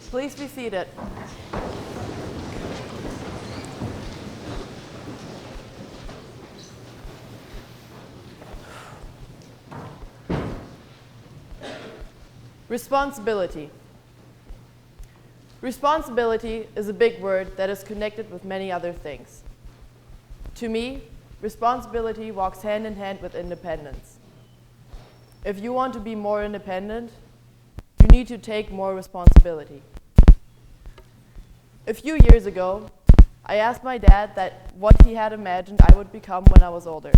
Please be seated. Responsibility. Responsibility is a big word that is connected with many other things. To me, responsibility walks hand in hand with independence. If you want to be more independent, you need to take more responsibility. A few years ago, I asked my dad what he had imagined I would become when I was older.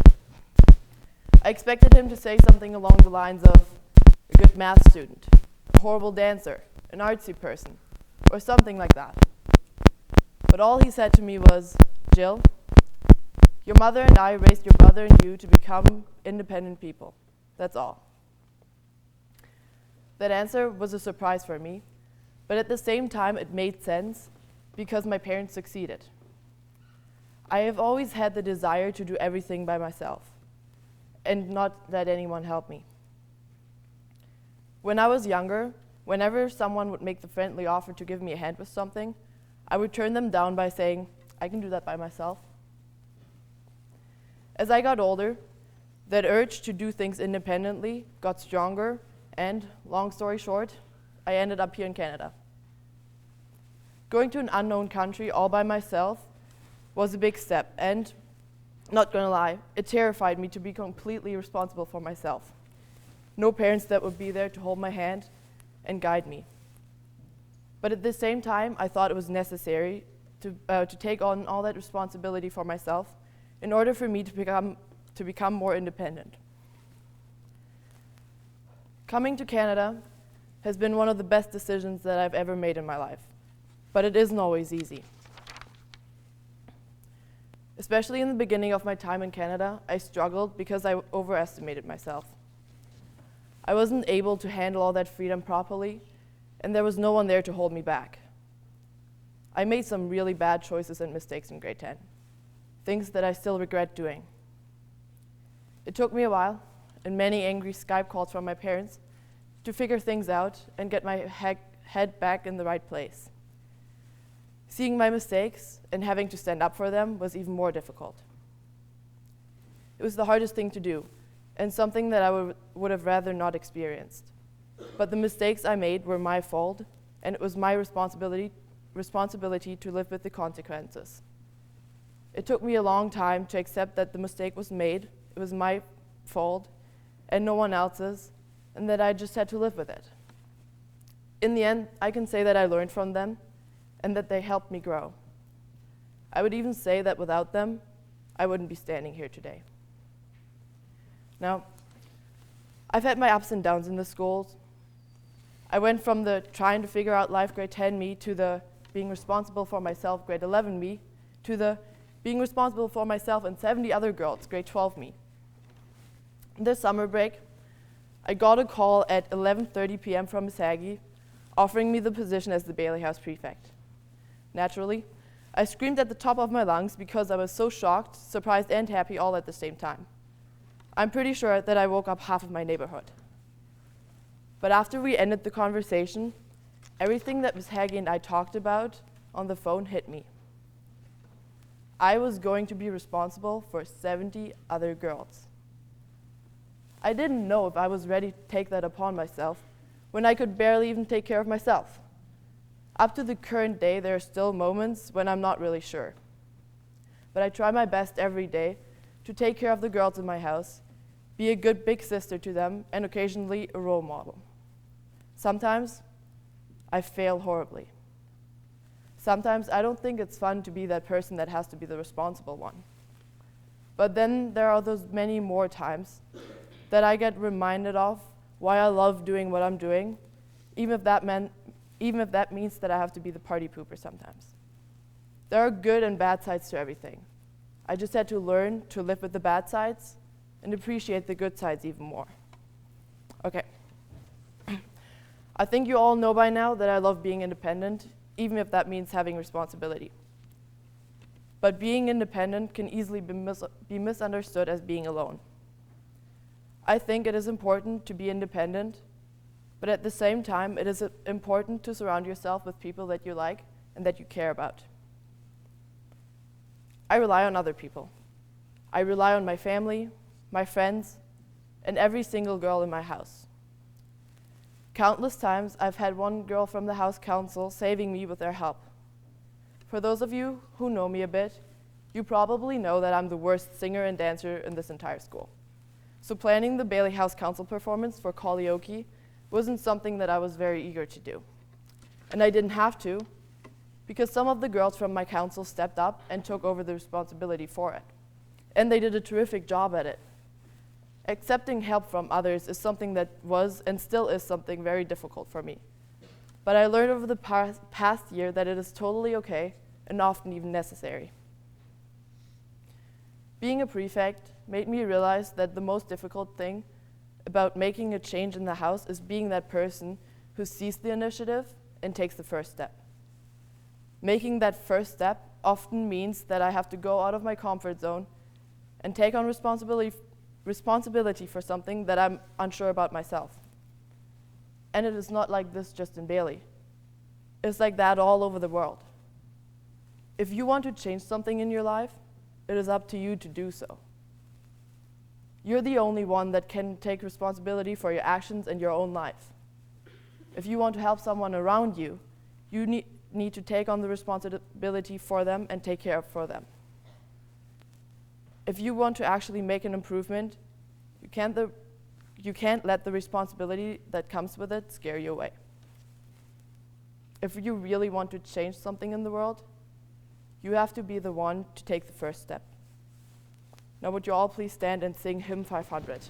I expected him to say something along the lines of a good math student, a horrible dancer, an artsy person, or something like that. But all he said to me was, "Jill, your mother and I raised your brother and you to become independent people. That's all." That answer was a surprise for me, but at the same time it made sense because my parents succeeded. I have always had the desire to do everything by myself and not let anyone help me. When I was younger, whenever someone would make the friendly offer to give me a hand with something, I would turn them down by saying, "I can do that by myself." As I got older, that urge to do things independently got stronger, and, long story short, I ended up here in Canada. Going to an unknown country all by myself was a big step, and, not gonna lie, it terrified me to be completely responsible for myself. No parents that would be there to hold my hand and guide me. But at the same time, I thought it was necessary to take on all that responsibility for myself in order for me to become more independent. Coming to Canada has been one of the best decisions that I've ever made in my life, but it isn't always easy. Especially in the beginning of my time in Canada, I struggled because I overestimated myself. I wasn't able to handle all that freedom properly, and there was no one there to hold me back. I made some really bad choices and mistakes in grade 10, things that I still regret doing. It took me a while, and many angry Skype calls from my parents, to figure things out and get my head back in the right place. Seeing my mistakes and having to stand up for them was even more difficult. It was the hardest thing to do, and something that I would have rather not experienced. But the mistakes I made were my fault, and it was my responsibility to live with the consequences. It took me a long time to accept that the mistake was made, it was my fault, and no one else's, and that I just had to live with it. In the end, I can say that I learned from them, and that they helped me grow. I would even say that without them, I wouldn't be standing here today. Now, I've had my ups and downs in the schools. I went from the trying to figure out life grade 10 me to the being responsible for myself grade 11 me to the being responsible for myself and 70 other girls grade 12 me. This summer break, I got a call at 11:30 p.m. from Miss Haggie offering me the position as the Bailey House prefect. Naturally, I screamed at the top of my lungs because I was so shocked, surprised, and happy all at the same time. I'm pretty sure that I woke up half of my neighborhood. But after we ended the conversation, everything that Ms. Haggy and I talked about on the phone hit me. I was going to be responsible for 70 other girls. I didn't know if I was ready to take that upon myself when I could barely even take care of myself. Up to the current day, there are still moments when I'm not really sure. But I try my best every day to take care of the girls in my house, be a good big sister to them, and occasionally a role model. Sometimes I fail horribly. Sometimes I don't think it's fun to be that person that has to be the responsible one. But then there are those many more times that I get reminded of why I love doing what I'm doing, even if that means that I have to be the party pooper sometimes. There are good and bad sides to everything. I just had to learn to live with the bad sides and appreciate the good sides even more. Okay. I think you all know by now that I love being independent, even if that means having responsibility. But being independent can easily be misunderstood as being alone. I think it is important to be independent, but at the same time, it is important to surround yourself with people that you like and that you care about. I rely on other people. I rely on my family, my friends, and every single girl in my house. Countless times, I've had one girl from the house council saving me with their help. For those of you who know me a bit, you probably know that I'm the worst singer and dancer in this entire school. So planning the Bailey House Council performance for karaoke wasn't something that I was very eager to do. And I didn't have to, because some of the girls from my council stepped up and took over the responsibility for it. And they did a terrific job at it. Accepting help from others is something that was and still is something very difficult for me. But I learned over the past year that it is totally okay and often even necessary. Being a prefect made me realize that the most difficult thing about making a change in the house is being that person who sees the initiative and takes the first step. Making that first step often means that I have to go out of my comfort zone and take on responsibility for something that I'm unsure about myself. And it is not like this just in Bailey. It's like that all over the world. If you want to change something in your life, it is up to you to do so. You're the only one that can take responsibility for your actions and your own life. If you want to help someone around you, you need to take on the responsibility for them and take care for them. If you want to actually make an improvement, you can't let the responsibility that comes with it scare you away. If you really want to change something in the world, you have to be the one to take the first step. Now would you all please stand and sing hymn 500.